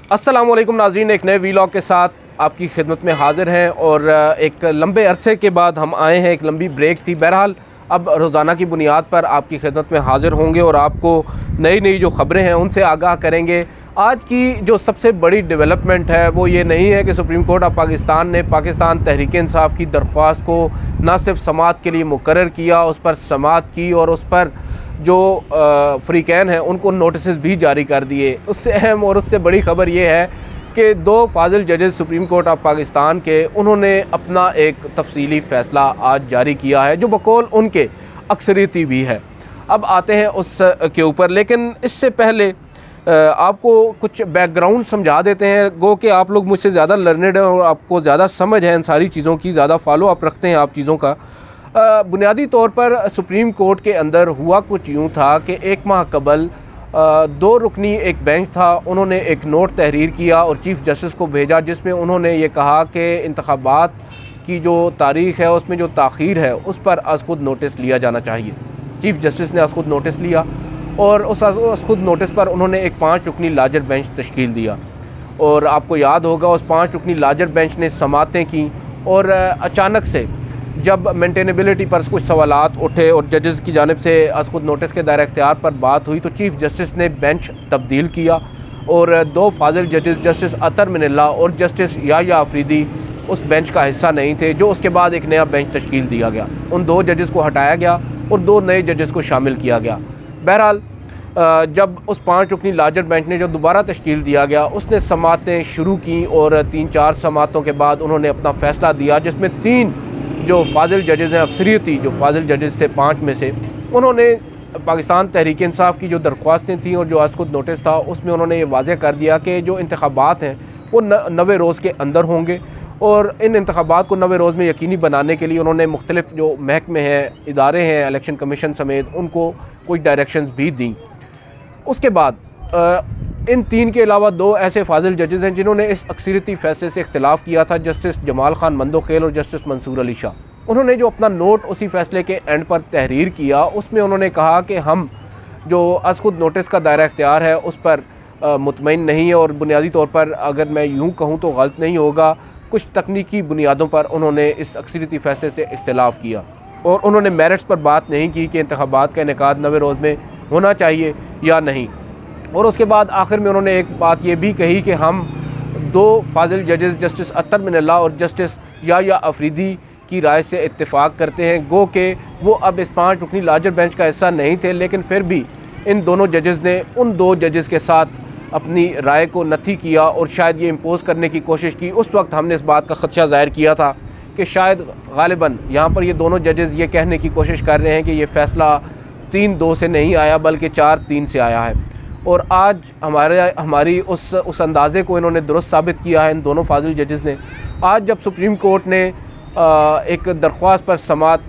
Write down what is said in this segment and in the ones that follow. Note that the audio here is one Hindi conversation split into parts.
अस्सलामुअलैकुम नाज़रीन, एक नए वीलॉग के साथ आपकी खिदमत में हाज़िर हैं। और एक लंबे अरसे के बाद हम आए हैं, एक लंबी ब्रेक थी। बहरहाल अब रोज़ाना की बुनियाद पर आपकी खिदमत में हाज़िर होंगे और आपको नई नई जो ख़बरें हैं उनसे आगाह करेंगे। आज की जो सबसे बड़ी डेवलपमेंट है वो ये नहीं है कि सुप्रीम कोर्ट ऑफ पाकिस्तान ने पाकिस्तान तहरीक इंसाफ की दरख्वास्त को न सिर्फ समाअत के लिए मुकर्रर किया, उस पर समाअत की और उस पर जो फ़रीक़ैन हैं उनको नोटिस भी जारी कर दिए। उससे अहम और उससे बड़ी ख़बर ये है कि दो फाजिल जजेस सुप्रीम कोर्ट ऑफ पाकिस्तान के, उन्होंने अपना एक तफसीली फ़ैसला आज जारी किया है जो बकौल उनके अक्सरियती भी है। अब आते हैं उस के ऊपर, लेकिन इससे पहले आपको कुछ बैकग्राउंड समझा देते हैं। गो कि आप लोग मुझसे ज़्यादा लर्नड हैं और आपको ज़्यादा समझ है इन सारी चीज़ों की, ज़्यादा फॉलो अप रखते हैं आप चीज़ों का। बुनियादी तौर पर सुप्रीम कोर्ट के अंदर हुआ कुछ यूँ था कि एक माह कबल दो रुकनी एक बेंच था, उन्होंने एक नोट तहरीर किया और चीफ़ जस्टिस को भेजा, जिसमें उन्होंने ये कहा कि इंतखाबात की जो तारीख़ है उसमें जो ताख़ीर है उस पर अज़ खुद नोटिस लिया जाना चाहिए। चीफ़ जस्टिस ने अज़ खुद नोटिस लिया और उस अज़ खुद नोटिस पर उन्होंने एक 5 रुकनी लार्जर बेंच तश्कील दिया। और आपको याद होगा उस 5 रुकनी लार्जर बेंच ने समाअतें की और अचानक से जब मेंटेनेबिलिटी पर कुछ सवालात उठे और जजेस की जानिब से अज़ खुद नोटिस के दायरा इख्तियार पर बात हुई, तो चीफ़ जस्टिस ने बेंच तब्दील किया और दो फाजिल जजेस जस्टिस अतर मिनल्ला और जस्टिस याह्या अफरीदी उस बेंच का हिस्सा नहीं थे। जो उसके बाद एक नया बेंच तश्कील दिया गया, उन दो जजेस को हटाया गया और दो नए जजेस को शामिल किया गया। बहरहाल जब उस 5 रुकनी लार्जर बेंच ने जो दोबारा तश्कील दिया गया उसने समाअतें शुरू की और 3-4 समाअतों के बाद उन्होंने अपना फ़ैसला दिया, जिसमें 3 जो फाजिल जजेस हैं, अक्सरियती जो फाजिल जजेस थे 5 में से, उन्होंने पाकिस्तान तहरीक इंसाफ की जो दरख्वास्तें थीं और जो अज़ खुद नोटिस था उसमें उन्होंने ये वाज़ेह कर दिया कि जो इंतखाबात हैं वो 90 रोज़ के अंदर होंगे। और इन इंतखाबात को 90 रोज़ में यकीनी बनाने के लिए उन्होंने मुख्तलिफ़ जो महकमे हैं, इदारे हैं, इलेक्शन कमीशन समेत, उनको कुछ डायरेक्शंस भी दी। उसके बाद इन 3 के अलावा 2 ऐसे फाजिल जजेस हैं जिन्होंने इस अक्सरियती फ़ैसले से इख्तिलाफ़ किया था, जस्टिस जमाल खान मंदोखेल और जस्टिस मंसूर अली शाह। उन्होंने जो अपना नोट उसी फ़ैसले के एंड पर तहरीर किया उसमें उन्होंने कहा कि हम जो अज़ खुद नोटिस का दायरा इख्तियार है उस पर मुतमईन नहीं है और बुनियादी तौर पर अगर मैं यूँ कहूँ तो गलत नहीं होगा, कुछ तकनीकी बुनियादों पर उन्होंने इस अक्सरियती फ़ैसले से इख्तिलाफ़ किया और उन्होंने मेरिट्स पर बात नहीं की कि इंतखाबात का इनेकाद 90 रोज़ में होना चाहिए या नहीं। और उसके बाद आखिर में उन्होंने एक बात ये भी कही कि हम 2 फाजिल जजेस जस्टिस अतर मिनल्ला और जस्टिस याह्या अफरीदी की राय से इत्तेफाक करते हैं। गो के वो अब इस 5 रुकनी लार्जर बेंच का हिस्सा नहीं थे, लेकिन फिर भी इन दोनों जजेस ने उन 2 जजेस के साथ अपनी राय को नथी किया और शायद ये इम्पोज करने की कोशिश की। उस वक्त हमने इस बात का ख़दशा ज़ाहिर किया था कि शायद गालिबन यहाँ पर ये दोनों जजेस ये कहने की कोशिश कर रहे हैं कि ये फ़ैसला 3-2 से नहीं आया बल्कि 4-3 से आया है। और आज हमारी उस अंदाज़े को इन्होंने दुरुस्त साबित किया है इन दोनों फाजिल जजेस ने। आज जब सुप्रीम कोर्ट ने एक दरख्वास्त पर समाअत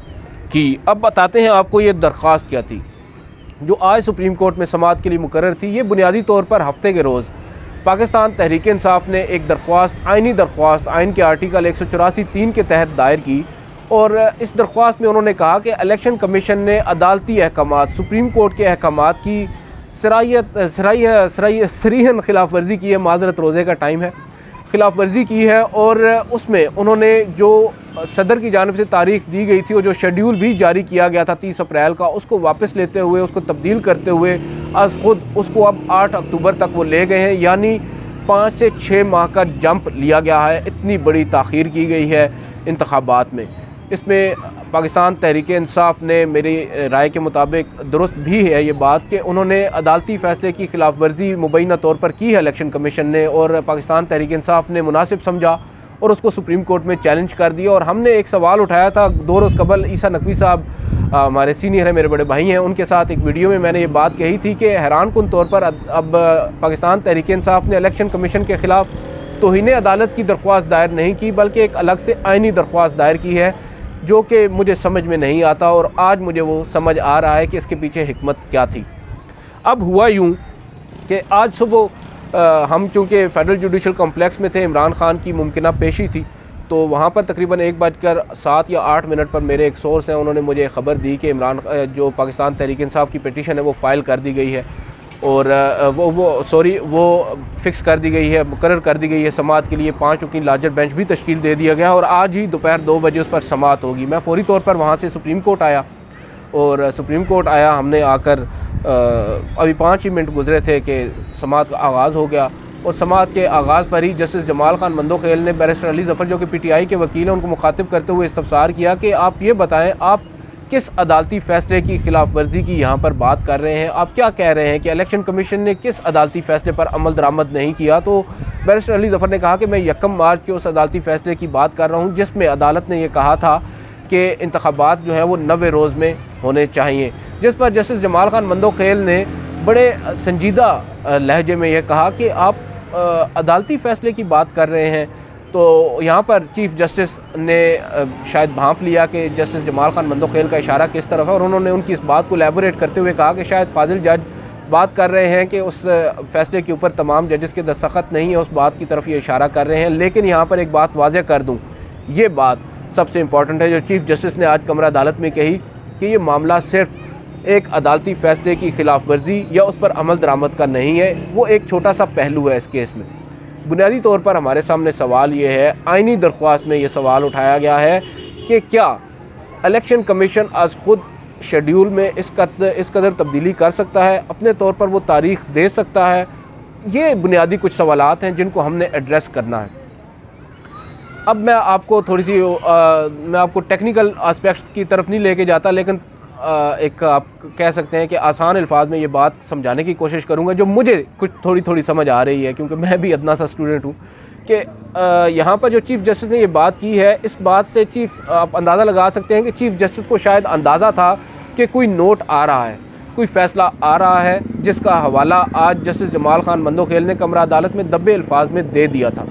की, अब बताते हैं आपको ये दरख्वास्त क्या थी जो आज सुप्रीम कोर्ट में समाअत के लिए मुकर्रर थी। ये बुनियादी तौर पर हफ्ते के रोज़ पाकिस्तान तहरीक इंसाफ ने एक दरख्वास्त, आइनी दरख्वास्त, आइन के आर्टिकल 184(3) के तहत दायर की और इस दरख्वास्त में उन्होंने कहा कि इलेक्शन कमीशन ने अदालती अहकामात, सुप्रीम कोर्ट के अहकामात की सरीहन खिलाफ वर्जी की है, माजरत रोज़े का टाइम है, खिलाफ वर्जी की है। और उसमें उन्होंने जो सदर की जानिब से तारीख़ दी गई थी और जो शेड्यूल भी जारी किया गया था 30 अप्रैल का, उसको वापस लेते हुए, उसको तब्दील करते हुए अज़ खुद उसको अब 8 अक्टूबर तक वो ले गए हैं, यानी 5 से 6 माह का जंप लिया गया है। इतनी बड़ी ताख़ीर की गई है इंतखाबात में। इसमें पाकिस्तान तहरीक इंसाफ ने मेरी राय के मुताबिक दुरुस्त भी है ये बात कि उन्होंने अदालती फ़ैसले की खिलाफ वर्जी मुबैना तौर पर की है इलेक्शन कमीशन ने, और पाकिस्तान तहरीक इंसाफ ने मुनासिब समझा और उसको सुप्रीम कोर्ट में चैलेंज कर दिया। और हमने एक सवाल उठाया था 2 रोज़ कबल, ईसा नकवी साहब हमारे सीनियर हैं, मेरे बड़े भाई हैं, उनके साथ एक वीडियो में मैंने ये बात कही थी कि हैरान कुन तौर पर अब पाकिस्तान तहरीक इंसाफ ने इलेक्शन कमीशन के ख़िलाफ़ तौहीन अदालत की दरख्वास्त दायर नहीं की बल्कि एक अलग से आइनी दरख्वास्त दायर की है, जो कि मुझे समझ में नहीं आता और आज मुझे वो समझ आ रहा है कि इसके पीछे हिकमत क्या थी। अब हुआ यूँ कि आज सुबह हम चूँकि फ़ेडरल जुडिशल कॉम्प्लेक्स में थे, इमरान खान की मुमकिना पेशी थी, तो वहाँ पर तकरीबन 1:07 या 8 मिनट पर मेरे एक सोर्स हैं, उन्होंने मुझे ख़बर दी कि इमरान जो पाकिस्तान तहरीक इंसाफ की पिटीशन है वो फ़ाइल कर दी गई है। और वो फिक्स कर दी गई है, मुकर्रर कर दी गई है समाअत के लिए। 5 रुकनी लार्जर बेंच भी तश्कील दे दिया गया और आज ही दोपहर 2 बजे उस पर समाअत होगी। मैं फौरी तौर पर वहाँ से सुप्रीम कोर्ट आया और सुप्रीम कोर्ट आया, हमने आकर अभी 5 ही मिनट गुजरे थे कि समाअत का आगाज़ हो गया। और समाअत के आगाज़ पर ही जस्टिस जमाल खान मंदोखेल ने बैरिस्टर अली ज़फ़र जो कि PTI के वकील हैं उनको मुखातिब करते हुए इस्तफ़सार किया कि आप ये बताएं, आप किस अदालती फ़ैसले की खिलाफ वर्जी की यहाँ पर बात कर रहे हैं, आप क्या कह रहे हैं कि इलेक्शन कमीशन ने किस अदालती फ़ैसले पर अमल दरामद नहीं किया। तो बैरिस्टर अली ज़फ़र ने कहा कि मैं 1 मार्च के उस अदालती फ़ैसले की बात कर रहा हूँ जिसमें अदालत ने यह कहा था कि इंतख़ाबात जो है वो 90 रोज़ में होने चाहिए, जिस पर जस्टिस जमाल खान मंदोखेल ने बड़े संजीदा लहजे में यह कहा कि आप अदालती फ़ैसले की बात कर रहे हैं। तो यहाँ पर चीफ़ जस्टिस ने शायद भांप लिया कि जस्टिस जमाल खान मंदोखेल का इशारा किस तरफ है और उन्होंने उनकी इस बात को एलैबोरेट करते हुए कहा कि शायद फाजिल जज बात कर रहे हैं कि उस फ़ैसले के ऊपर तमाम जजेस के दस्तखत नहीं है, उस बात की तरफ ये इशारा कर रहे हैं। लेकिन यहाँ पर एक बात वाज़ेह कर दूँ, ये बात सबसे इम्पॉर्टेंट है जो चीफ़ जस्टिस ने आज कमरा अदालत में कही कि ये मामला सिर्फ एक अदालती फ़ैसले की खिलाफ वर्जी या उस पर अमल दरामद का नहीं है, वो एक छोटा सा पहलू है इस केस में। बुनियादी तौर पर हमारे सामने सवाल ये है, आइनी दरख्वास्त में ये सवाल उठाया गया है कि क्या इलेक्शन कमीशन आज ख़ुद शेड्यूल में इस कदर तब्दीली कर सकता है, अपने तौर पर वो तारीख़ दे सकता है। ये बुनियादी कुछ सवालात हैं जिनको हमने एड्रेस करना है। अब मैं आपको मैं आपको टेक्निकल आस्पेक्ट्स की तरफ नहीं लेके जाता, लेकिन एक आप कह सकते हैं कि आसान अल्फाज में ये बात समझाने की कोशिश करूँगा जो मुझे कुछ थोड़ी समझ आ रही है, क्योंकि मैं भी अदना सा स्टूडेंट हूँ कि यहाँ पर जो चीफ़ जस्टिस ने ये बात की है, इस बात से आप अंदाज़ा लगा सकते हैं कि चीफ़ जस्टिस को शायद अंदाज़ा था कि कोई नोट आ रहा है, कोई फ़ैसला आ रहा है जिसका हवाला आज जस्टिस जमाल खान मंदोखेल ने कमरा अदालत में दब्बे अल्फाज में दे दिया था।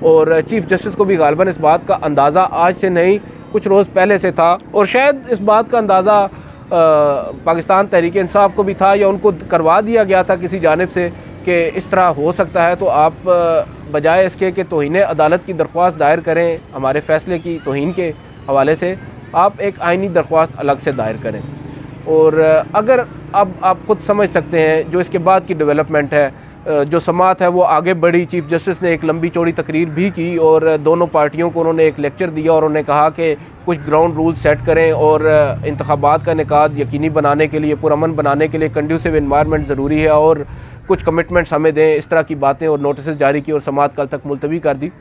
और चीफ़ जस्टिस को भी गालिबन इस बात का अंदाज़ा आज से नहीं कुछ रोज़ पहले से था, और शायद इस बात का अंदाज़ा पाकिस्तान तहरीक इंसाफ को भी था या उनको करवा दिया गया था किसी जानिब से कि इस तरह हो सकता है। तो आप बजाय इसके कि तौहीन अदालत की दरख्वास्त दायर करें हमारे फ़ैसले की तौहीन के हवाले से, आप एक आइनी दरख्वास्त अलग से दायर करें। और अगर अब आप ख़ुद समझ सकते हैं जो इसके बाद की डेवलपमेंट है, जो समाअत है वो आगे बढ़ी। चीफ़ जस्टिस ने एक लंबी चौड़ी तकरीर भी की और दोनों पार्टियों को उन्होंने एक लेक्चर दिया और उन्होंने कहा कि कुछ ग्राउंड रूल सेट करें और इंतखाबात का इनेकाद यकीनी बनाने के लिए, पुरअमन बनाने के लिए कंड्यूसिव इन्वायरमेंट ज़रूरी है और कुछ कमिटमेंट्स हमें दें, इस तरह की बातें और नोटिस जारी की और समाअत कल तक मुलतवी कर दी।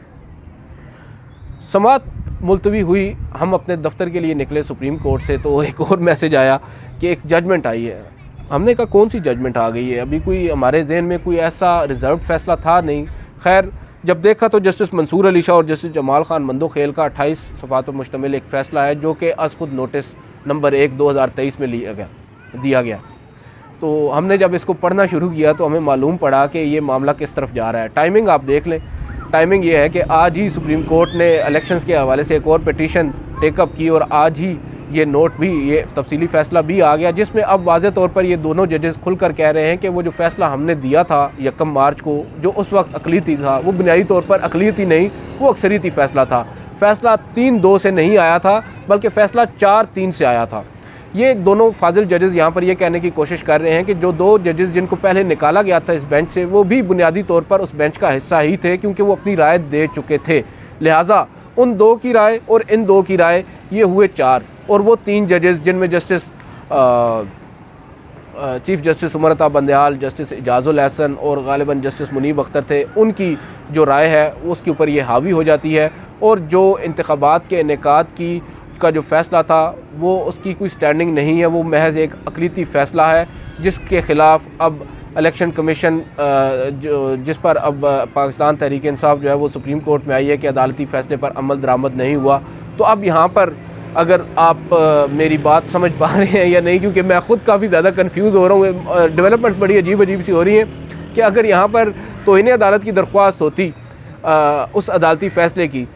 समाअत मुलतवी हुई, हम अपने दफ्तर के लिए निकले सुप्रीम कोर्ट से, तो एक और मैसेज आया कि एक जजमेंट आई है। हमने कहा कौन सी जजमेंट आ गई है, अभी कोई हमारे जहन में कोई ऐसा रिज़र्व फ़ैसला था नहीं। खैर जब देखा तो जस्टिस मंसूर अली शाह और जस्टिस जमाल खान मंदोखेल का 28 सफ़ात पर मुश्तमिल एक फ़ैसला है जो कि अज़ खुद नोटिस नंबर 1 2023 में दिया गया। तो हमने जब इसको पढ़ना शुरू किया तो हमें मालूम पड़ा कि ये मामला किस तरफ जा रहा है। टाइमिंग आप देख लें, टाइमिंग ये है कि आज ही सुप्रीम कोर्ट ने इलेक्शंस के हवाले से एक और पिटीशन टेकअप की और आज ही ये नोट भी, ये तफसीली फ़ैसला भी आ गया, जिसमें अब वाज़े तौर पर ये दोनों जजेस खुलकर कह रहे हैं कि वो जो फ़ैसला हमने दिया था 1 मार्च को, जो उस वक्त अक़लियती था, वो बुनियादी तौर पर अक़लियती नहीं, वो अक्सरियती फ़ैसला था। फ़ैसला 3-2 से नहीं आया था बल्कि फ़ैसला 4-3 से आया था। ये दोनों फाजिल जजेस यहाँ पर ये कहने की कोशिश कर रहे हैं कि जो 2 जजेस जिनको पहले निकाला गया था इस बेंच से, वो भी बुनियादी तौर पर उस बेंच का हिस्सा ही थे, क्योंकि वो अपनी राय दे चुके थे। लिहाजा उन 2 की राय और इन 2 की राय, ये हुए 4, और वो 3 जजेस जिनमें justice chief justice Umar Bandial, justice Ijazul Ahsan और गालिबन जस्टिस मुनीब अख्तर थे, उनकी जो राय है उसके ऊपर ये हावी हो जाती है। और जो इंतखाबात के इनेकाद का जो फ़ैसला था वो उसकी कोई स्टैंडिंग नहीं है, वो महज एक अक़लियती फ़ैसला है जिसके ख़िलाफ़ अब इलेक्शन कमीशन जिस पर अब पाकिस्तान तहरीक इंसाफ जो है वो सुप्रीम कोर्ट में आई है कि अदालती फ़ैसले पर अमल दरामद नहीं हुआ। तो अब यहाँ पर अगर आप मेरी बात समझ पा रहे हैं या नहीं, क्योंकि मैं ख़ुद काफ़ी ज़्यादा कन्फ्यूज़ हो रहा हूँ, डेवलपमेंट्स बड़ी अजीब सी हो रही हैं कि अगर यहाँ पर तौहीन अदालत की दरख्वास्त होती उस अदालती फ़ैसले की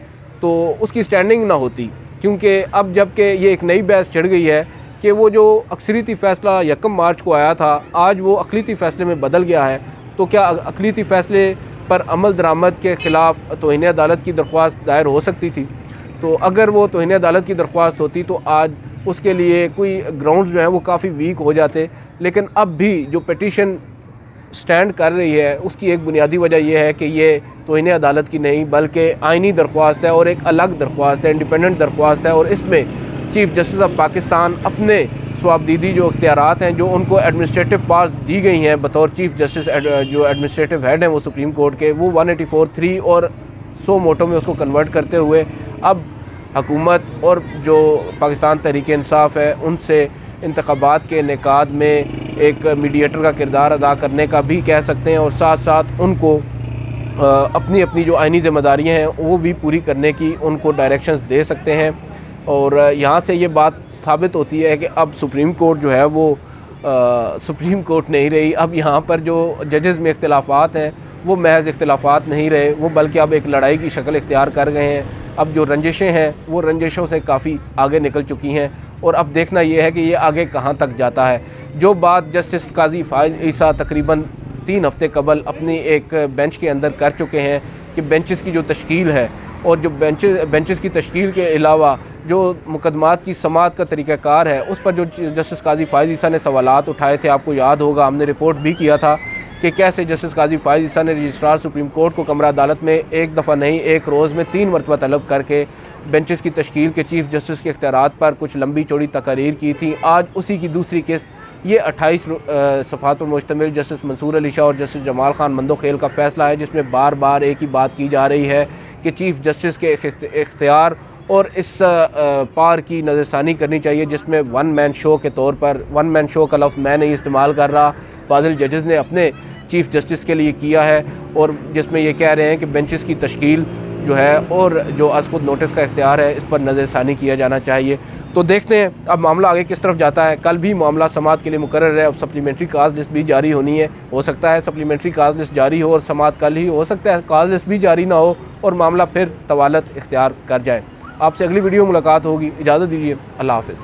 तो उसकी स्टैंडिंग ना होती, क्योंकि अब जबकि ये एक नई बहस चढ़ गई है कि वो जो अक्सरियती फ़ैसला 1 मार्च को आया था आज वो अक़लियती फ़ैसले में बदल गया है। तो क्या अक़लियती फ़ैसले पर अमल दरामद के ख़िलाफ़ तौहीन अदालत की दरख्वास्त दायर हो सकती थी? तो अगर वो तौहीन अदालत की दरख्वास्त होती तो आज उसके लिए कोई ग्राउंड्स जो हैं वो काफ़ी वीक हो जाते। लेकिन अब भी जो पिटीशन स्टैंड कर रही है उसकी एक बुनियादी वजह यह है कि ये तौहीन अदालत की नहीं बल्कि आइनी दरख्वास्त है और एक अलग दरख्वास्त है, इंडिपेंडेंट दरख्वास्त है। और इसमें चीफ जस्टिस ऑफ पाकिस्तान अपने स्वाबदीदी जो इख्तियारात हैं जो उनको एडमिनिस्ट्रेटिव पावर्स दी गई हैं बतौर चीफ जस्टिस, जो एडमिनिस्ट्रेटिव हेड हैं वो सुप्रीम कोर्ट के, वो 184(3) और 100 मोटो में उसको कन्वर्ट करते हुए अब हुकूमत और जो पाकिस्तान तहरीक इंसाफ है उनसे इंतखाबात के इनेकाद में एक मीडिएटर का किरदार अदा करने का भी कह सकते हैं और साथ साथ उनको अपनी अपनी जो आइनी ज़िम्मेदारियाँ हैं वो भी पूरी करने की उनको डायरेक्शंस दे सकते हैं। और यहाँ से ये बात साबित होती है कि अब सुप्रीम कोर्ट जो है वो सुप्रीम कोर्ट नहीं रही। अब यहाँ पर जो जजेस में इख्तिलाफ़ात हैं वो महज इख्तिलाफ़ात नहीं रहे, वो बल्कि अब एक लड़ाई की शक्ल इख्तियार कर गए हैं। अब जो रंजिशें हैं वो रंजिशों से काफ़ी आगे निकल चुकी हैं और अब देखना ये है कि ये आगे कहाँ तक जाता है। जो बात जस्टिस काजी फाइज ईसा तकरीबन 3 हफ़्ते कबल अपनी एक बेंच के अंदर कर चुके हैं कि बेंचेस की जो तश्कील है और जो बेंचेस की तश्कील के अलावा जो मुकदमात की समाअत का तरीक़ाकार है उस पर जो जस्टिस काजी फाइज ईसा ने सवालात उठाए थे, आपको याद होगा हमने रिपोर्ट भी किया था कि कैसे जस्टिस काजी फाइज ईसा ने रजिस्ट्रार सुप्रीम कोर्ट को कमरा अदालत में एक दफ़ा नहीं एक रोज़ में 3 मरतबा तलब करके बेंचेस की तश्कील के चीफ जस्टिस के इख्तियारात पर कुछ लंबी चौड़ी तकारीर की थी। आज उसी की दूसरी किस्त ये 28 सफ़ात पर मुश्तमिल जस्टिस मंसूर अली शाह और जस्टिस जमाल खान मंदोखेल का फ़ैसला है जिसमें बार बार एक ही बात की जा रही है कि चीफ जस्टिस के इख्तियार और इस पार की नज़रसानी करनी चाहिए जिसमें वन मैन शो के तौर पर, वन मैन शो का लफ्ज़ मैं नहीं इस्तेमाल कर रहा, फाजिल जजेस ने अपने चीफ जस्टिस के लिए किया है और जिसमें ये कह रहे हैं कि बेंचेस की तश्कील जो है और जो आज खुद नोटिस का इख्तियार है इस पर नज़रसानी किया जाना चाहिए। तो देखते हैं अब मामला आगे किस तरफ जाता है। कल भी मामला समाअत के लिए मुकर्रर है, अब सप्लीमेंट्री काज लिस्ट भी जारी होनी है। हो सकता है सप्लीमेंट्री काज लिस्ट जारी हो और समाअत कल ही, हो सकता है काज लिस्ट भी जारी ना हो और मामला फिर तवालत इख्तियार कर जाए। आपसे अगली वीडियो मुलाकात होगी, इजाज़त दीजिए, अल्लाह हाफ़िज़।